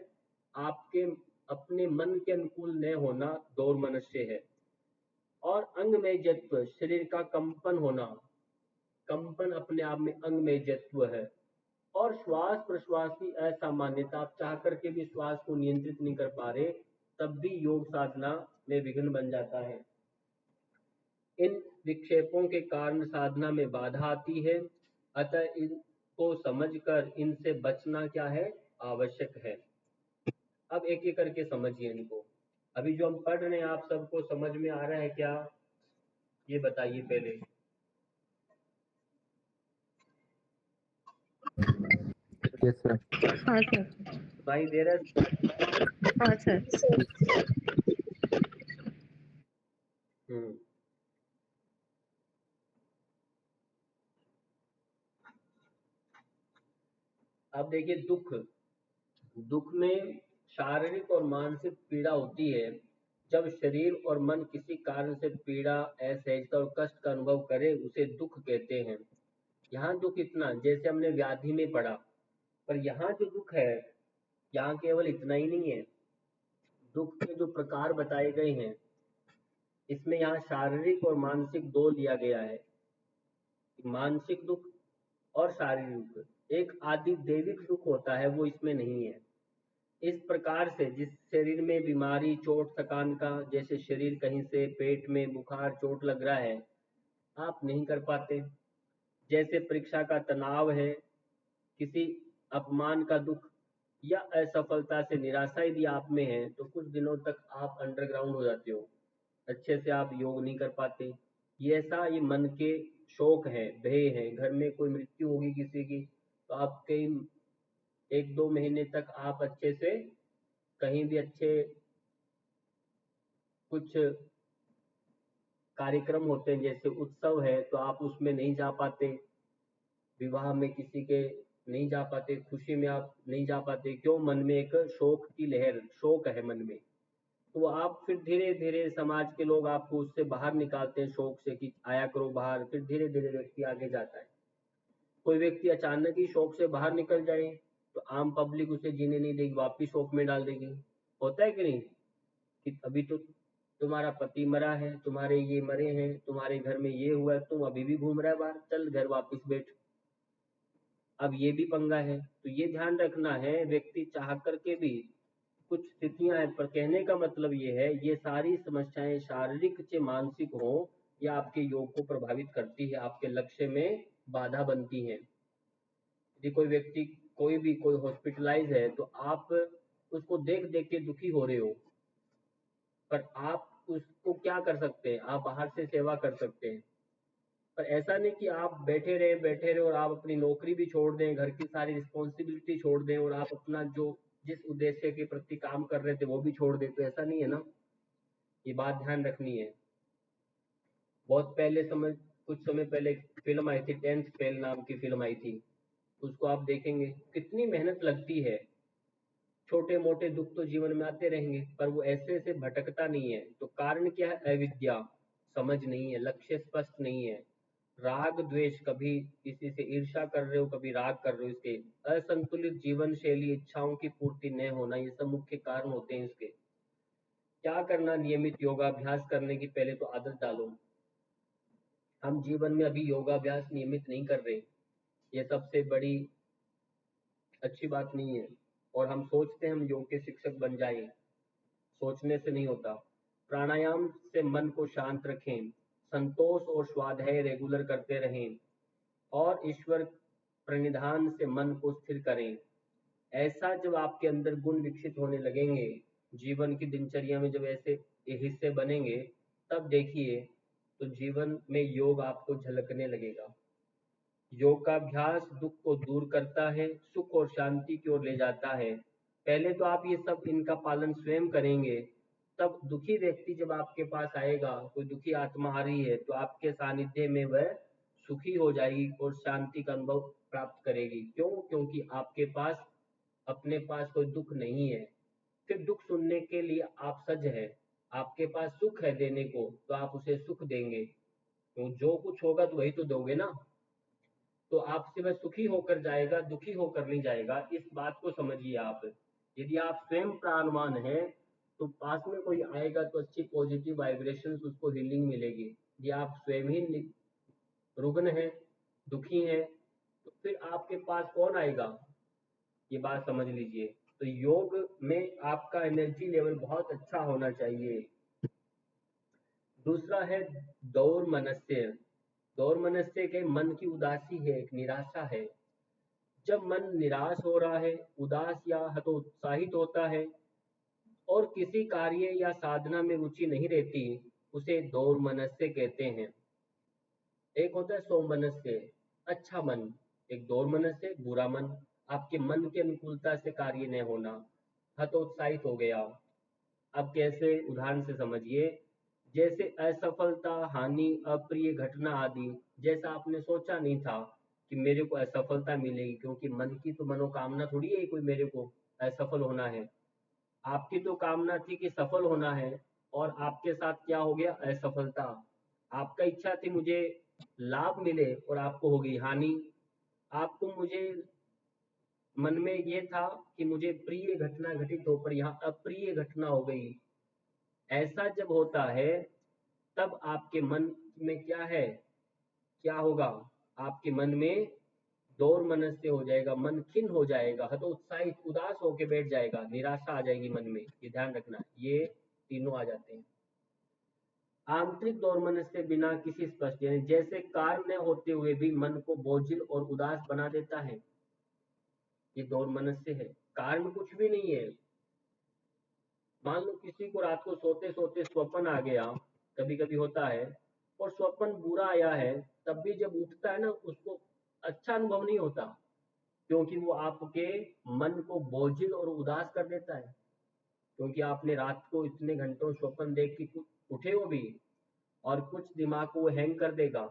आपके अपने मन के अनुकूल न होना दौर मनस्य है। और अंग में जत्व, शरीर का कंपन होना, कंपन अपने आप में अंग में जत्व है। और श्वास प्रश्वास की असामान्यता, आप चाह करके भी श्वास को नियंत्रित नहीं कर पा रहे, तब भी योग साधना में विघ्न बन जाता है। इन विक्षेपों के कारण साधना में बाधा आती है, अतः इनको समझकर इनसे बचना क्या है? आवश्यक है। अब एक एक करके समझिए इनको। अभी जो हम पढ़ रहे हैं आप सबको समझ में आ रहा है क्या? ये बताइए पहले। Yes sir. हाँ सर। भाई दे रहा है? हाँ सर। हम्म। अब देखिए दुख, दुख में शारीरिक और मानसिक पीड़ा होती है। जब शरीर और मन किसी कारण से पीड़ा, असहजता और कष्ट का अनुभव करे, उसे दुख कहते हैं। यहाँ दुख इतना, जैसे हमने व्याधि में पढ़ा, पर यहाँ जो दुख है, यहाँ केवल इतना ही नहीं है। दुख के जो प्रकार बताए गए हैं, इसमें यहाँ शारीरिक और मानसिक दो लिया गया है। मानसिक दुख और शारीरिक दुख, एक आदि दैविक दुख होता है, वो इसमें नहीं है। इस प्रकार से जिस शरीर में बीमारी, चोट, थकान का, जैसे शरीर कहीं से पेट में बुखार, चोट लग रहा है, आप नहीं कर पाते। जैसे परीक्षा का तनाव है, किसी अपमान का दुख, या असफलता से निराशा यदि आप में है, तो कुछ दिनों तक आप अंडरग्राउंड हो जाते हो, अच्छे से आप योग नहीं कर पाते। ये ऐसा, ये मन के शोक है, भय है, घर में कोई मृत्यु होगी किसी की, तो आप कई 1-2 महीने तक आप अच्छे से कहीं भी अच्छे कुछ कार्यक्रम होते हैं, जैसे उत्सव है, तो आप उसमें नहीं जा पाते, विवाह में किसी के नहीं जा पाते, खुशी में आप नहीं जा पाते। क्यों? मन में एक शोक की लहर, शोक है मन में। तो आप फिर धीरे धीरे समाज के लोग आपको उससे बाहर निकालते हैं, शोक से, कि आया करो बाहर, फिर धीरे धीरे व्यक्ति आगे जाता है। कोई व्यक्ति अचानक ही शोक से बाहर निकल जाए, तो आम पब्लिक उसे जीने नहीं देगी, वापिस शोक में डाल देगी। होता है कि नहीं? कि अभी तो तुम्हारा पति मरा है, तुम्हारे ये मरे हैं, तुम्हारे घर में ये हुआ है, तुम अभी भी घूम रहा है बाहर, चल घर वापस बैठ। अब ये भी पंगा है। तो ये ध्यान रखना है, व्यक्ति चाह करके भी कुछ स्थितियां हैं, पर कहने का मतलब ये है, ये सारी समस्याएं शारीरिक चाहे मानसिक हो, या आपके योग को प्रभावित करती है, आपके लक्ष्य में बाधा बनती हैं। यदि कोई व्यक्ति, कोई भी कोई हॉस्पिटलाइज है, तो आप उसको देख देख के दुखी हो रहे हो, पर आप उसको क्या कर सकते हैं, आप बाहर से सेवा कर सकते हैं। पर ऐसा नहीं कि आप बैठे रहे और आप अपनी नौकरी भी छोड़ दें, घर की सारी रिस्पॉन्सिबिलिटी छोड़ दें और आप अपना जो जिस उद्देश्य के प्रति काम कर रहे थे वो भी छोड़ दें, तो ऐसा नहीं है ना। ये बात ध्यान रखनी है। बहुत पहले समय कुछ समय पहले एक फिल्म आई थी, 10th फेल नाम की फिल्म आई थी। उसको आप देखेंगे कितनी मेहनत लगती है। छोटे मोटे दुख तो जीवन में आते रहेंगे, पर वो ऐसे ऐसे भटकता नहीं है। तो कारण क्या है? अविद्या, समझ नहीं है, लक्ष्य स्पष्ट नहीं है, राग द्वेष, कभी किसी से ईर्ष्या कर रहे हो, कभी राग कर रहे हो, इसके असंतुलित जीवन शैली, इच्छाओं की पूर्ति न होना, ये सब मुख्य कारण होते हैं इसके। क्या करना? नियमित योगाभ्यास करने की पहले तो आदत डालो। हम जीवन में अभी योगाभ्यास नियमित नहीं कर रहे, ये सबसे बड़ी अच्छी बात नहीं है। और हम सोचते हैं हम योग के शिक्षक बन जाएं, सोचने से नहीं होता। प्राणायाम से मन को शांत रखें, संतोष और स्वाध्याय रेगुलर करते रहें, और ईश्वर प्रणिधान से मन को स्थिर करें। ऐसा जब आपके अंदर गुण विकसित होने लगेंगे, जीवन की दिनचर्या में जब ऐसे ये हिस्से बनेंगे, तब देखिए तो जीवन में योग आपको झलकने लगेगा। योग का अभ्यास दुख को दूर करता है, सुख और शांति की ओर ले जाता है। पहले तो आप ये सब इनका पालन स्वयं करेंगे, तब दुखी व्यक्ति जब आपके पास आएगा, कोई दुखी आत्मा आ रही है, तो आपके सानिध्य में वह सुखी हो जाएगी और शांति का अनुभव प्राप्त करेगी। क्यों? क्योंकि आपके पास अपने पास कोई दुख नहीं है। फिर दुख सुनने के लिए आप सज्ज है। आपके पास सुख है देने को, तो आप उसे सुख देंगे। तो जो कुछ होगा तो वही तो दोगे ना। तो आपसे वह सुखी होकर जाएगा, दुखी होकर नहीं जाएगा। इस बात को समझिए आप। यदि आप स्वयं प्राणवान हैं, तो पास में कोई आएगा तो अच्छी पॉजिटिव वाइब्रेशंस उसको हीलिंग मिलेगी। यदि आप स्वयं ही रुग्ण हैं, दुखी हैं, तो फिर आपके पास कौन आएगा? ये बात समझ लीजिए। तो योग में आपका एनर्जी लेवल बहुत अच्छा होना चाहिए। दूसरा है दौर मनस्य। दौर मनस्य के मन की उदासी है, एक निराशा है। जब मन निराश हो रहा है, उदास या हतोत्साहित होता है और किसी कार्य या साधना में रुचि नहीं रहती, उसे दौर मनस्य कहते हैं। एक होता है सौमनस्य, अच्छा मन। एक दौर मनस्य, बुरा मन, आपके मन की अनुकूलता से कार्य न होना, हतोत्साहित हो गया। अब कैसे? उदाहरण से समझिए। जैसे असफलता, हानि, अप्रिय घटना आदि। जैसा आपने सोचा नहीं था कि मेरे को असफलता मिलेगी, क्योंकि मन की तो मनोकामना थोड़ी है कोई मेरे को असफल होना है। आपकी तो कामना थी कि सफल होना है, और आपके साथ क्या हो गया? असफलता। आपका इच्छा थी मुझे लाभ मिले और आपको हो गई हानि। आपको मुझे मन में ये था कि मुझे प्रिय घटना घटित हो, पर यहाँ अप्रिय घटना हो गई। ऐसा जब होता है, तब आपके मन में क्या है? क्या होगा? आपके मन में दौर मनस्य हो जाएगा, मन खिन्न हो जाएगा, हतोत्साहित, उदास होके बैठ जाएगा, निराशा आ जाएगी मन में। ये ध्यान रखना, ये तीनों आ जाते हैं। आंतरिक दौर मनस्य बिना किसी स्पष्ट, यानी जैसे कार्य न होते हुए भी मन को बोझिल और उदास बना देता है, ये दौर मनस्य है। कारण कुछ भी नहीं है। मान लो किसी को रात को सोते सोते स्वप्न आ गया, कभी कभी होता है, और स्वप्न बुरा आया है, तब भी जब उठता है ना, उसको अच्छा अनुभव नहीं होता, क्योंकि वो आपके मन को बोझिल और उदास कर देता है। क्योंकि आपने रात को इतने घंटों स्वप्न देख के उठे हो भी, और कुछ दिमाग को वो हैंग कर देगा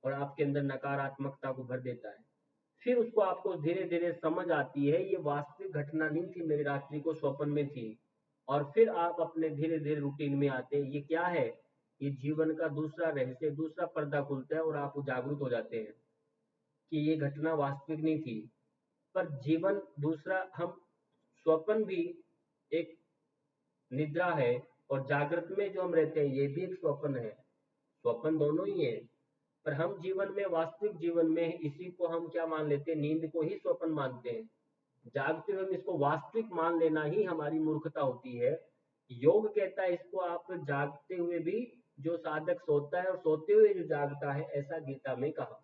और आपके अंदर नकारात्मकता को भर देता है। फिर उसको आपको धीरे धीरे समझ आती है ये वास्तविक घटना नहीं थी, मेरी रात्रि को स्वप्न में थी। और फिर आप अपने धीरे धीरे रूटीन में आते हैं। ये क्या है? ये जीवन का दूसरा रहस्य, दूसरा पर्दा खुलता है और आप जागरूक हो जाते हैं कि ये घटना वास्तविक नहीं थी। पर जीवन दूसरा, हम स्वप्न भी एक निद्रा है, और जागृत में जो हम रहते हैं ये भी एक स्वप्न है। स्वप्न दोनों ही है। पर हम जीवन में, वास्तविक जीवन में, इसी को हम क्या मान लेते हैं? नींद को ही स्वप्न मानते हैं। जागते हुए हम इसको वास्तविक मान लेना ही हमारी मूर्खता होती है। योग कहता है इसको आप जागते हुए भी, जो साधक सोता है और सोते हुए जो जागता है, ऐसा गीता में कहा।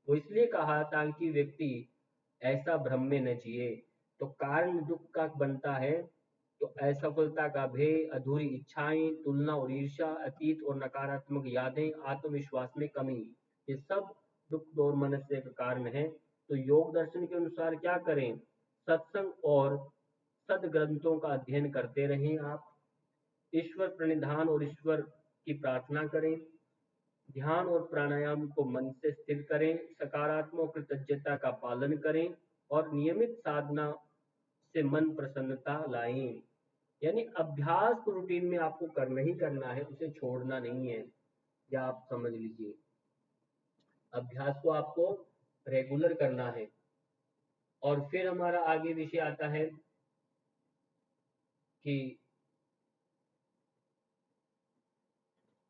वो इसलिए कहा ताकि व्यक्ति ऐसा भ्रम में न जिए। तो कारण दुख का बनता है तो असफलता का भय, अधूरी इच्छाएं, तुलना और ईर्ष्या, अतीत और नकारात्मक यादें, आत्मविश्वास में कमी, ये सब दुख और मनस्य का कारण है। तो योग दर्शन के अनुसार क्या करें? सत्संग और सदग्रंथों का अध्ययन करते रहें आप, ईश्वर प्रणिधान और ईश्वर की प्रार्थना करें, ध्यान और प्राणायाम को मन से स्थिर करें, सकारात्मक कृतज्ञता का पालन करें और नियमित साधना से मन प्रसन्नता लाएं। यानी अभ्यास को रूटीन में आपको करना ही करना है, उसे छोड़ना नहीं है, या आप समझ लीजिए अभ्यास को आपको रेगुलर करना है। और फिर हमारा आगे विषय आता है कि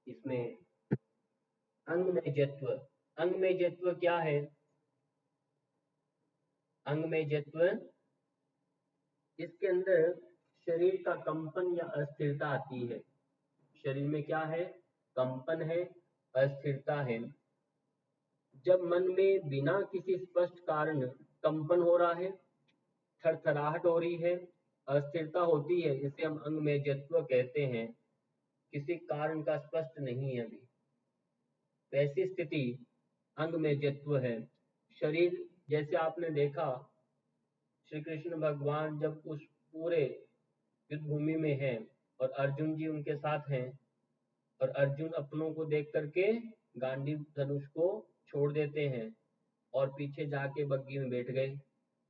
इसमें अंगमेजत्व। अंगमेजत्व क्या है? अंगमेजत्व, इसके अंदर शरीर का कंपन या अस्थिरता आती है। शरीर में क्या है? कंपन है, अस्थिरता है। जब मन में बिना किसी स्पष्ट कारण कंपन हो रहा है, थरथराहट हो रही है, अस्थिरता होती है, इसे हम अंगमेजत्व कहते हैं। किसी कारण का स्पष्ट नहीं है अभी, वैसी स्थिति अंगमेजत्व है। शरीर, जैसे आपने देखा श्री कृष्ण भगवान जब उस पूरे युद्ध भूमि में हैं और अर्जुन जी उनके साथ हैं, और अर्जुन अपनों को देख करके गांडीव धनुष को छोड़ देते हैं और पीछे जाके बग्गी में बैठ गए,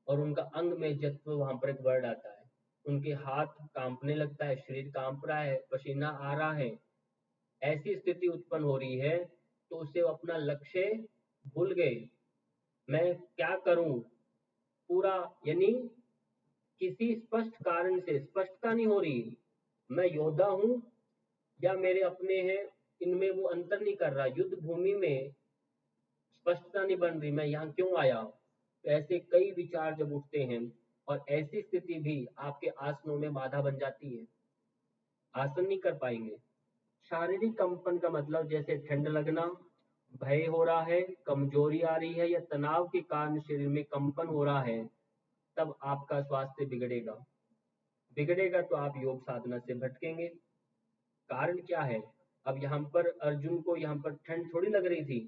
और उनका अंग में जत्व वहां पर एक वर्ड आता है, उनके हाथ कांपने लगता है, शरीर कांप रहा है, पसीना आ रहा है, ऐसी स्थिति उत्पन्न हो रही है। तो उसे अपना लक्ष्य भूल गए, मैं क्या करूं पूरा, यानी किसी स्पष्ट कारण से स्पष्टता नहीं हो रही, मैं योद्धा हूं या मेरे अपने हैं, इनमें वो अंतर नहीं कर रहा। युद्ध भूमि में स्पष्टता नहीं बन रही, मैं यहाँ क्यों आया। तो ऐसे कई विचार जब उठते हैं, और ऐसी स्थिति भी आपके आसनों में बाधा बन जाती है, आसन नहीं कर पाएंगे। शारीरिक कंपन का मतलब जैसे ठंड लगना, भय हो रहा है, कमजोरी आ रही है, या तनाव के कारण शरीर में कंपन हो रहा है, तब आपका स्वास्थ्य बिगड़ेगा। बिगड़ेगा तो आप योग साधना से भटकेंगे। कारण क्या है? अब यहाँ पर अर्जुन को यहाँ पर ठंड थोड़ी लग रही थी,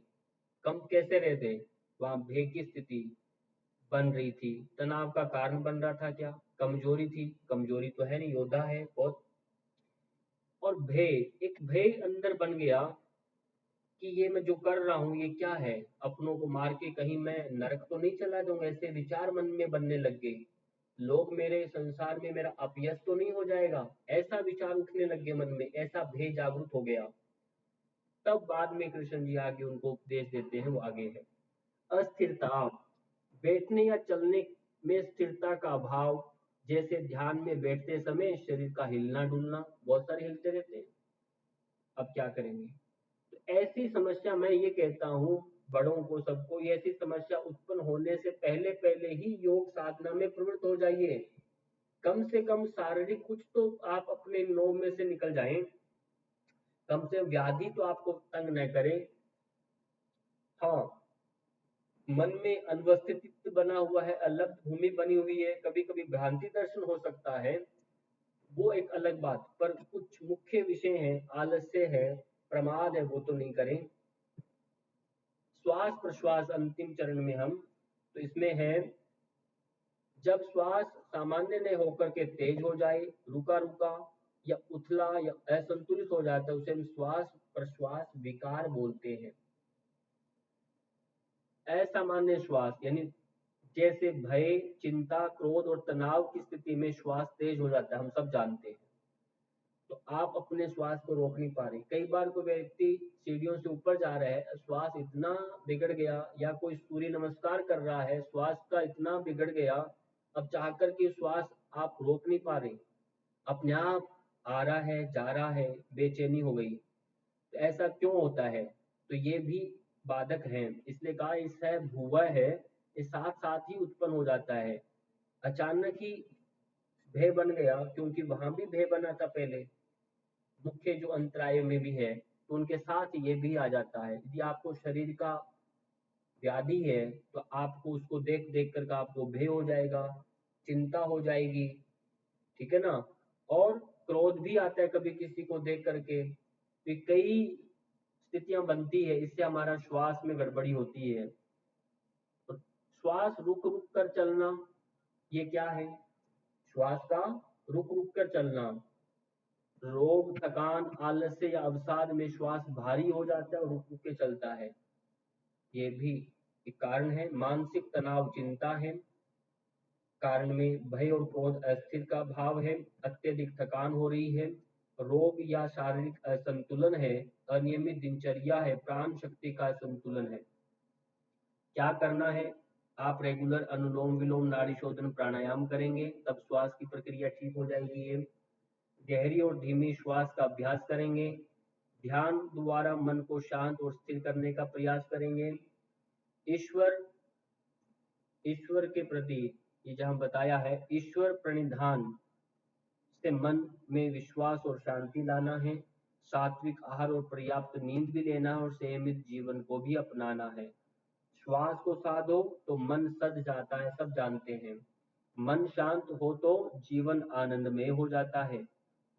कंप कैसे रहे थे? वहां भय की स्थिति बन रही थी, तनाव का कारण बन रहा था क्या? कमजोरी थी, कमजोरी तो है नहीं, योद्धा है बहुत। और भय, एक भय अंदर बन गया कि ये मैं जो कर रहा हूँ ये क्या है, अपनों को मार के कहीं मैं नरक तो नहीं चला जाऊंगा, ऐसे विचार मन में बनने लग गए। लोग मेरे संसार में मेरा अपयश तो नहीं हो जाएगा, ऐसा विचार उठने लग गए मन में, ऐसा भय जागृत हो गया। तब बाद में कृष्ण जी आगे उनको उपदेश देते हैं, वो आगे है अस्थिरता, बैठने या चलने में स्थिरता का अभाव, जैसे ध्यान में बैठते समय शरीर का हिलना डुलना, बहुत सारे हिलते रहते हैं, अब क्या करेंगे। तो ऐसी समस्या, मैं ये कहता हूँ बड़ों को, सबको, ये ऐसी समस्या उत्पन्न होने से पहले पहले ही योग साधना में प्रवृत्त हो जाइए। कम से कम शारीरिक कुछ तो आप अपने नोव में से निकल जाएं, कम से व्याधि तो आपको तंग न करे। हाँ, मन में अनवस्थित बना हुआ है, अलग भूमि बनी हुई है, कभी कभी भ्रांति दर्शन हो सकता है, वो एक अलग बात, पर कुछ मुख्य विषय हैं, आलस्य है, प्रमाद है, वो तो नहीं करें। श्वास प्रश्वास अंतिम चरण में हम, तो इसमें है जब श्वास सामान्य नहीं होकर के तेज हो जाए, रुका रुका या उथला या असंतुलित हो जाता है, उसे हम श्वास प्रश्वास विकार बोलते हैं। असामान्य श्वास यानी जैसे भय, चिंता, क्रोध और तनाव की स्थिति में श्वास तेज हो जाता है, हम सब जानते हैं। तो आप अपने श्वास को रोक नहीं पा रहे। कई बार कोई व्यक्ति सीढ़ियों से ऊपर जा रहा है, श्वास इतना बिगड़ गया, या कोई सूर्य नमस्कार कर रहा है, श्वास का इतना बिगड़ गया, अब चाहकर के श्वास आप रोक नहीं पा रहे, अपने आप आ रहा है जा रहा है, बेचैनी हो गई। तो ऐसा क्यों होता है? तो ये भी बाधक है, इसलिए कहा इससे भूवा है, ये साथ साथ ही उत्पन्न हो जाता है। अचानक ही भय बन गया, क्योंकि वहां भी भय बना था पहले, मुख्य जो अंतराय में भी है, तो उनके साथ ये भी आ जाता है। यदि आपको शरीर का व्याधि है तो आपको उसको देख देख कर आपको भय हो जाएगा, चिंता हो जाएगी, ठीक है ना। और क्रोध भी आता है कभी किसी को देख करके, तो कई स्थितियां बनती है, इससे हमारा श्वास में गड़बड़ी होती है। तो श्वास रुक रुक कर चलना, ये क्या है? श्वास का रुक रुक कर चलना। रोग, थकान, आलस्य या अवसाद में श्वास भारी हो जाता है और रुक रुक के चलता है, ये भी एक कारण है। मानसिक तनाव, चिंता है। कारण में भय और क्रोध, अस्थिर का भाव है, अत्यधिक थकान हो रही है, रोग या शारीरिक असंतुलन है, अनियमित दिनचर्या है, प्राण शक्ति का असंतुलन है। क्या करना है? आप रेगुलर अनुलोम विलोम, नाड़ी शोधन, प्राणायाम करेंगे, तब श्वास की प्रक्रिया ठीक हो जाएगी। गहरी और धीमी श्वास का अभ्यास करेंगे, ध्यान द्वारा मन को शांत और स्थिर करने का प्रयास करेंगे। ईश्वर ईश्वर के प्रति, ये जहां बताया है, ईश्वर प्रणिधान से मन में विश्वास और शांति लाना है। सात्विक आहार और पर्याप्त नींद भी लेना है और संयमित जीवन को भी अपनाना है। श्वास को साधो तो मन सज जाता है, सब जानते हैं। मन शांत हो तो जीवन आनंदमय हो जाता है।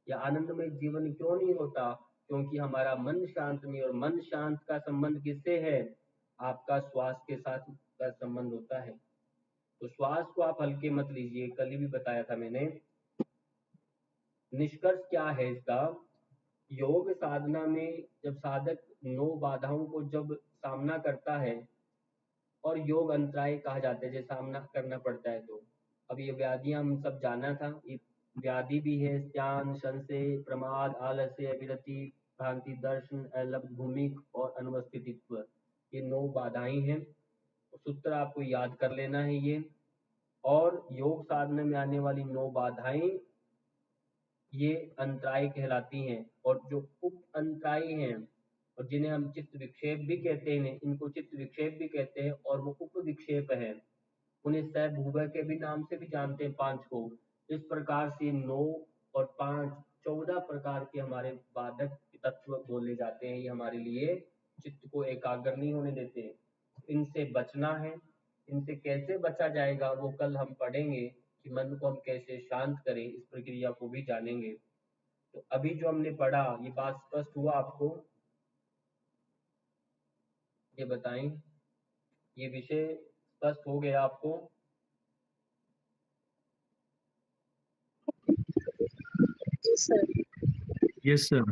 या आनंदमय जीवन क्यों नहीं होता? क्योंकि हमारा मन शांत नहीं, और मन शांत का संबंध किससे है? आपका श्वास के साथ का संबंध होता है। तो श्वास को आप हल्के मत लीजिए, कल ही भी बताया था मैंने। निष्कर्ष क्या है इसका? योग साधना में जब साधक 9 बाधाओं को जब सामना करता है, और योग अंतराय कहा जाते हैं, जैसे सामना करना पड़ता है, तो अब ये व्याधियां हम सब जाना था, ये व्याधि भी है, ज्ञान, संशय, प्रमाद, आलस्य, विरति, भ्रांति, दर्शन, अलब्ध, भूमिक और अनुपस्थितित्व, ये 9 बाधाएं हैं। सूत्र आपको याद कर लेना है ये। और योग साधना में आने वाली 9 बाधाएं ये अंतराय कहलाती हैं। और जो उप अंतराय हैं, और जिन्हें हम चित्त विक्षेप भी कहते हैं, इनको चित्त विक्षेप भी कहते हैं, और वो उप विक्षेप है, उन्हें सहभुवय के भी नाम से भी जानते हैं, 5 को। इस प्रकार से 9 और 5 14 प्रकार के हमारे बाधक तत्व बोले जाते हैं। ये हमारे लिए चित्त को एकाग्र नहीं होने देते, इनसे बचना है। इनसे कैसे बचा जाएगा वो कल हम पढ़ेंगे, कि मन को हम कैसे शांत करें, इस प्रक्रिया को भी जानेंगे। तो अभी जो हमने पढ़ा, ये बात स्पष्ट हुआ आपको? ये बताएं, ये विषय स्पष्ट हो गया आपको? Yes sir.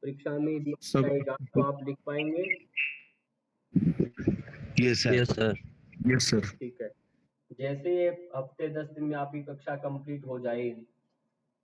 परीक्षा में दिया सब जाएगा तो आप लिख पाएंगे? Yes sir. Yes sir. Yes sir. ठीक है। जैसे हफ्ते 10 दिन में आपकी कक्षा कंप्लीट हो जाए,